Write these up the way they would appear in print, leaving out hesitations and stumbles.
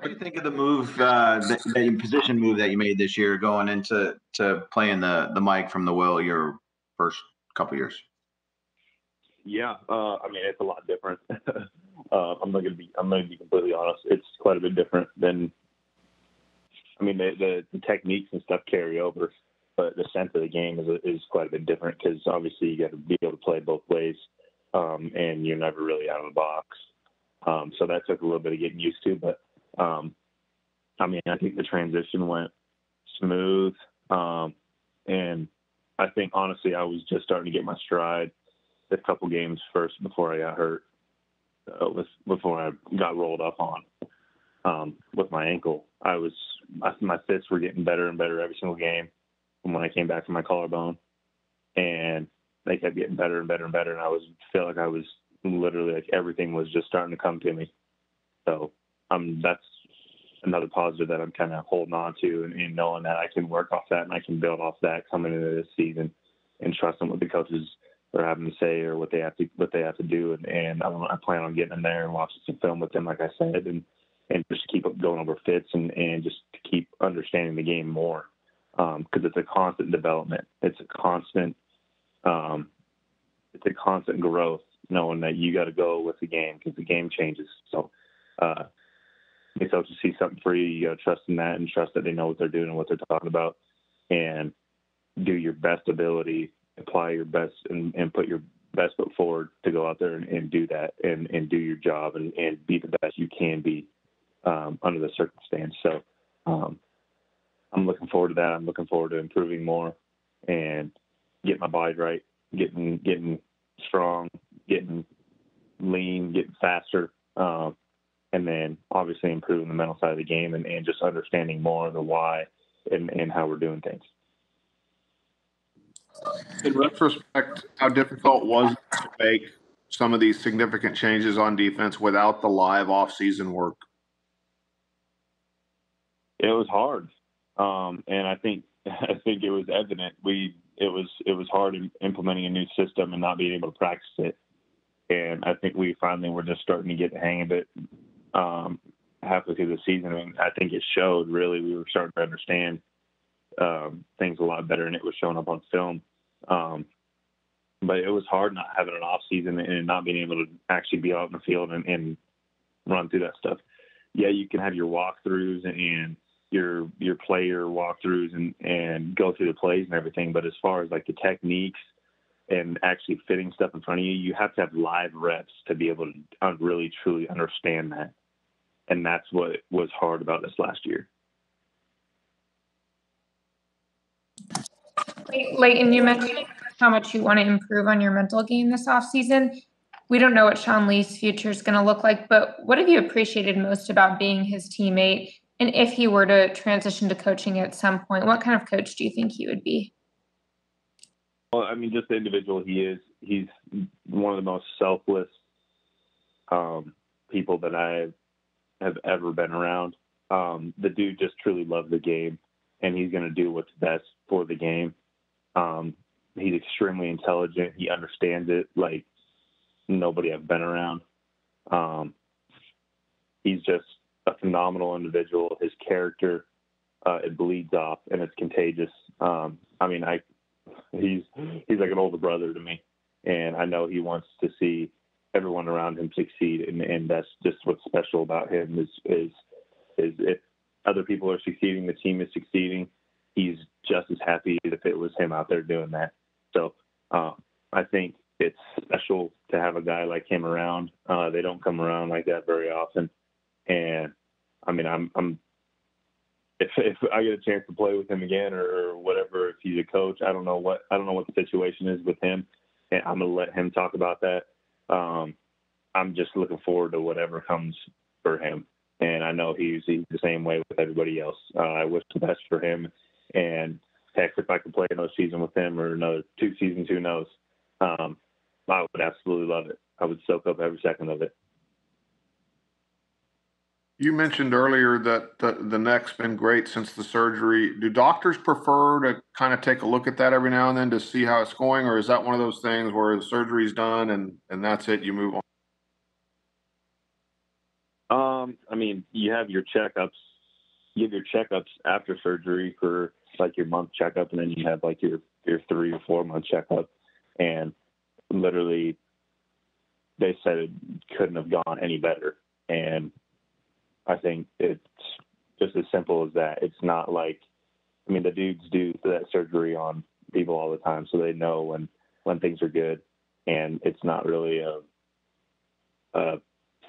do you think of the move, the position move that you made this year, going into playing the mic from the Will your first couple years? Yeah, I mean it's a lot different. I'm not gonna be completely honest. It's quite a bit different than. I mean the techniques and stuff carry over, but the sense of the game is quite a bit different because obviously you got to be able to play both ways, and you're never really out of the box. So that took a little bit of getting used to, but I mean I think the transition went smooth, and I think honestly I was just starting to get my stride a couple games first before I got hurt, before I got rolled up on with my ankle. My fits were getting better and better every single game from when I came back from my collarbone, and they kept getting better and better and better. And felt like I was literally like everything was just starting to come to me. So that's another positive that I'm kind of holding on to, and knowing that I can work off that and I can build off that coming into this season, and trusting what the coaches are having to say or what they have to do. And I plan on getting in there and watching some film with them, like I said, and just keep going over fits and just keep understanding the game more. Because it's a constant development. It's a constant growth, knowing that you got to go with the game because the game changes. So if coaches see something for you, you got to trust in that and trust that they know what they're doing and what they're talking about, and do your best ability, apply your best, and put your best foot forward to go out there and do that and do your job and be the best you can be under the circumstance. So I'm looking forward to that. I'm looking forward to improving more and getting my body right, getting strong, getting lean, getting faster, and then obviously improving the mental side of the game and just understanding more of the why and how we're doing things. In retrospect, how difficult was it to make some of these significant changes on defense without the live off-season work? It was hard, and I think it was evident. It was hard implementing a new system and not being able to practice it. And I think we finally were just starting to get the hang of it halfway through the season. And I think it showed. Really, we were starting to understand things a lot better, and it was showing up on film. But it was hard not having an off season and not being able to actually be out in the field and run through that stuff. Yeah, you can have your walkthroughs and your player walkthroughs and go through the plays and everything. But as far as like the techniques and actually fitting stuff in front of you, you have to have live reps to be able to really, truly understand that. And that's what was hard about this last year. Leighton, you mentioned how much you want to improve on your mental game this offseason. We don't know what Sean Lee's future is going to look like, but what have you appreciated most about being his teammate? And if he were to transition to coaching at some point, what kind of coach do you think he would be? Well, I mean, just the individual he is. He's one of the most selfless people that I have ever been around. The dude just truly loves the game, and he's going to do what's best for the game. He's extremely intelligent. He understands it like nobody I've been around. He's just a phenomenal individual. His character, it bleeds off and it's contagious. I mean, he's like an older brother to me, and I know he wants to see everyone around him succeed. And that's just what's special about him is if other people are succeeding, the team is succeeding, he's just as happy as if it was him out there doing that. So I think it's special to have a guy like him around. They don't come around like that very often. And I mean, if I get a chance to play with him again or whatever, if he's a coach, I don't know what the situation is with him, and I'm going to let him talk about that. I'm just looking forward to whatever comes for him. And I know he's the same way with everybody else. I wish the best for him. And heck, if I could play another season with him or another 2 seasons, who knows? I would absolutely love it. I would soak up every second of it. You mentioned earlier that the neck's been great since the surgery. Do doctors prefer to kind of take a look at that every now and then to see how it's going, or is that one of those things where the surgery's done and that's it, you move on? I mean, you have your checkups. You have your checkups after surgery for like your month checkup, and then you have like your 3 or 4 month checkup. And literally, they said it couldn't have gone any better. And I think it's just as simple as that. It's not like, I mean, the dudes do that surgery on people all the time, so they know when things are good, and it's not really a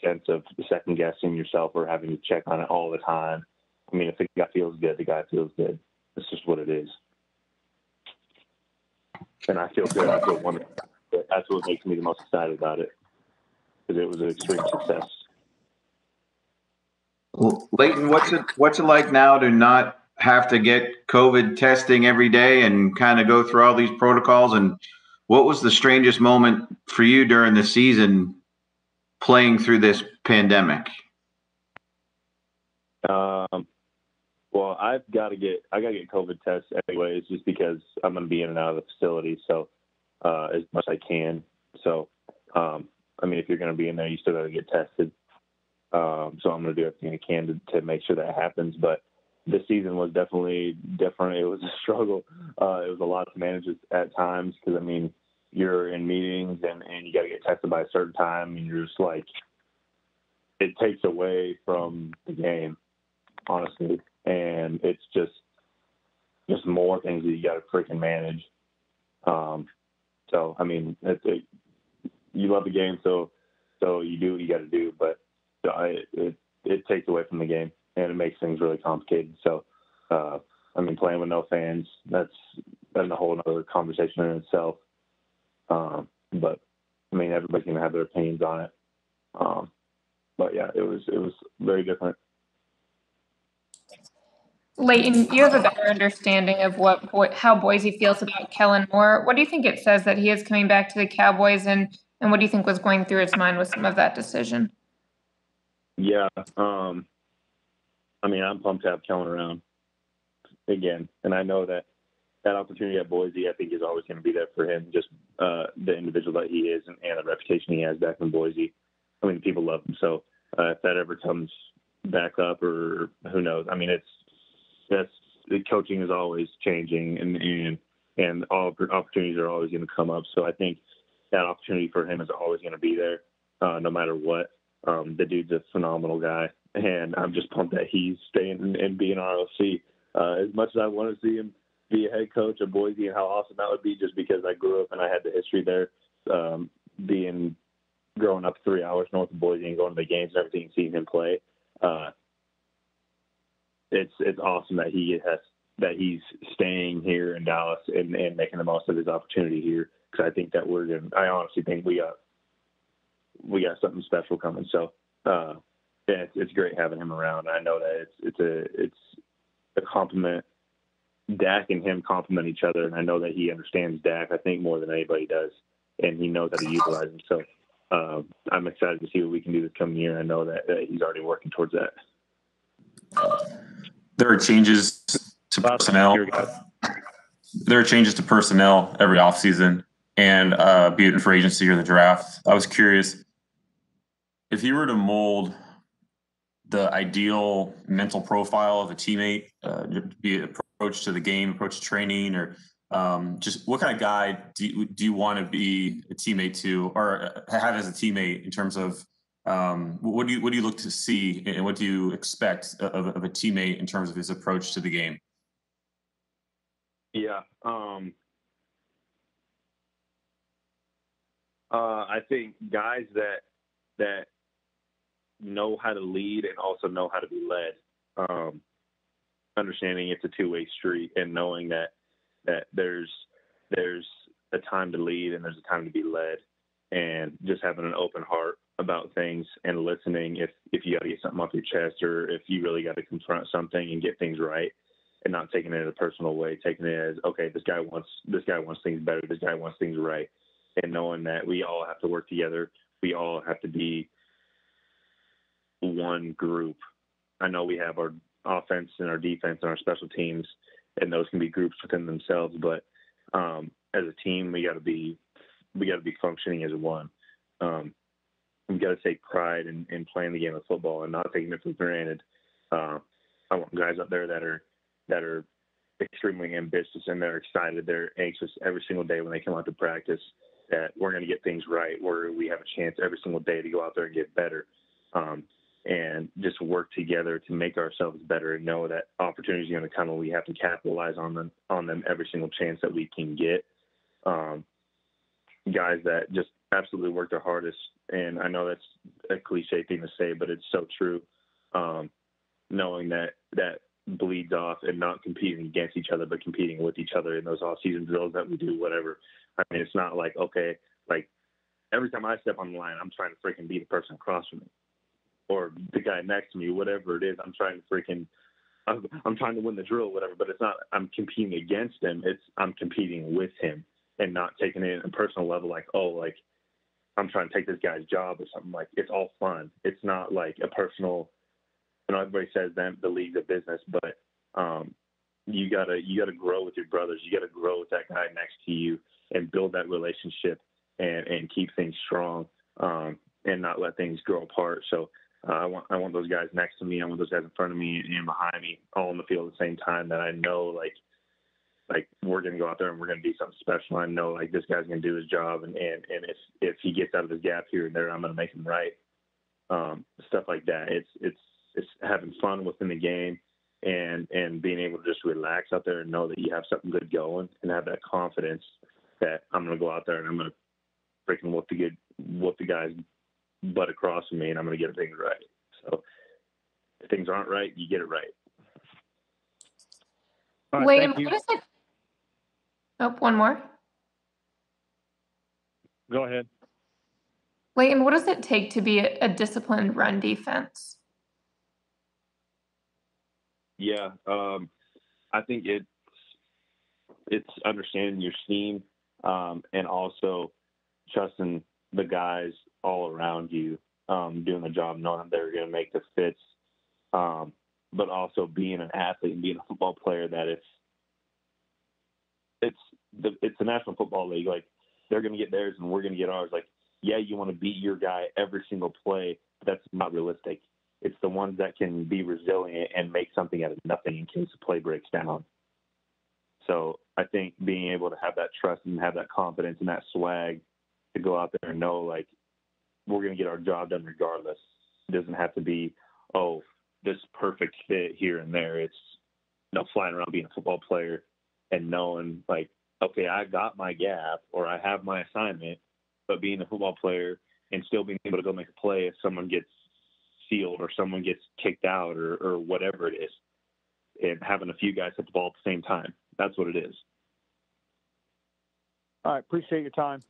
sense of second guessing yourself or having to check on it all the time. I mean, if the guy feels good, the guy feels good. It's just what it is. And I feel good. I feel wonderful. That's what makes me the most excited about it, because it was an extreme success. Well, Leighton, what's it like now to not have to get COVID testing every day and kind of go through all these protocols? And what was the strangest moment for you during the season playing through this pandemic? Well, I gotta get COVID tests anyways, just because I'm gonna be in and out of the facility, so as much as I can. So, I mean, if you're gonna be in there, you still gotta get tested. So I'm gonna do everything I can to make sure that happens. But this season was definitely different. It was a struggle. It was a lot to manage at times, because I mean, you're in meetings and you got to get tested by a certain time, and you're just like, it takes away from the game, honestly. And it's just more things that you got to freaking manage. So, I mean, you love the game, so you do what you got to do, but it takes away from the game, and it makes things really complicated. So, I mean, playing with no fans, that's a whole other conversation in itself. But I mean, everybody's gonna have their opinions on it. But yeah, it was very different. Leighton, you have a better understanding of how Boise feels about Kellen Moore. What do you think it says that he is coming back to the Cowboys, and what do you think was going through his mind with some of that decision? Yeah, I mean, I'm pumped to have Kellen around again, and I know that opportunity at Boise, I think, is always going to be there for him, just the individual that he is and the reputation he has back in Boise. I mean, people love him. So if that ever comes back up, or who knows? I mean, the coaching is always changing, and all opportunities are always going to come up. So I think that opportunity for him is always going to be there, no matter what. The dude's a phenomenal guy, and I'm just pumped that he's staying and being ROC. As much as I want to see him be a head coach of Boise, and how awesome that would be, just because I grew up and I had the history there, growing up 3 hours north of Boise and going to the games and everything, seeing him play. It's awesome that he's staying here in Dallas and making the most of his opportunity here, because I think that I honestly think we got something special coming. So yeah, it's great having him around. I know that it's a compliment. Dak and him complement each other, and I know that he understands Dak, I think, more than anybody does, and he knows how to utilize him. So I'm excited to see what we can do this coming year. I know that he's already working towards that. There are changes to personnel. There are changes to personnel every offseason, and be it in free agency or the draft. I was curious, if you were to mold the ideal mental profile of a teammate, be it approach to the game, approach to training, or just what kind of guy do you want to be a teammate to, or have as a teammate, in terms of what do you look to see, and what do you expect of a teammate in terms of his approach to the game? Yeah. I think guys that know how to lead and also know how to be led. Understanding it's a two-way street, and knowing that there's a time to lead and there's a time to be led, and just having an open heart about things and listening if you got to get something off your chest, or if you really got to confront something and get things right, and not taking it in a personal way, taking it as, okay, this guy wants things better, this guy wants things right, and knowing that we all have to work together, we all have to be one group. I know we have our offense and our defense and our special teams, and those can be groups within themselves, but as a team, we got to be functioning as one. we've got to take pride in playing the game of football and not taking it for granted. I want guys out there that are extremely ambitious and they're excited. They're anxious every single day when they come out to practice that we're going to get things right, where we have a chance every single day to go out there and get better, and just work together to make ourselves better and know that opportunities are going to come and we have to capitalize on them every single chance that we can get. Guys that just absolutely work their hardest, and I know that's a cliche thing to say, but it's so true. Knowing that bleeds off and not competing against each other, but competing with each other in those off-season drills that we do, whatever. I mean, it's not like, okay, like every time I step on the line, I'm trying to freaking be the person across from me or the guy next to me, whatever it is. I'm trying to win the drill, whatever, but it's not, I'm competing against him. I'm competing with him and not taking it at a personal level. Like, oh, like I'm trying to take this guy's job or something. Like it's all fun. It's not like a personal, you know, everybody says that the league's a business, but you gotta grow with your brothers. You gotta grow with that guy next to you and build that relationship and keep things strong and not let things grow apart. So I want those guys next to me. I want those guys in front of me and behind me, all on the field at the same time. That I know like we're gonna go out there and we're gonna do something special. I know like this guy's gonna do his job, and if he gets out of his gap here and there, I'm gonna make him right. Stuff like that. It's having fun within the game and being able to just relax out there and know that you have something good going and have that confidence that I'm going to go out there and I'm going to freaking whoop the guy's butt across from me and I'm going to get things right. So if things aren't right, you get it right. All right, Leighton, what is it? Oh, one more. Go ahead. Leighton, what does it take to be a disciplined run defense? Yeah, I think it's understanding your scheme and also trusting the guys all around you doing the job, knowing that they're going to make the fits, but also being an athlete and being a football player that it's the National Football League. Like they're going to get theirs and we're going to get ours. Like, yeah, you want to beat your guy every single play, but that's not realistic. It's the ones that can be resilient and make something out of nothing in case the play breaks down. So I think being able to have that trust and have that confidence and that swag to go out there and know, like, we're going to get our job done regardless. It doesn't have to be, oh, this perfect fit here and there. It's, you know, flying around being a football player and knowing, like, okay, I got my gap or I have my assignment, but being a football player and still being able to go make a play if someone gets sealed or someone gets kicked out or whatever it is, and having a few guys hit the ball at the same time. That's what it is. All right. Appreciate your time.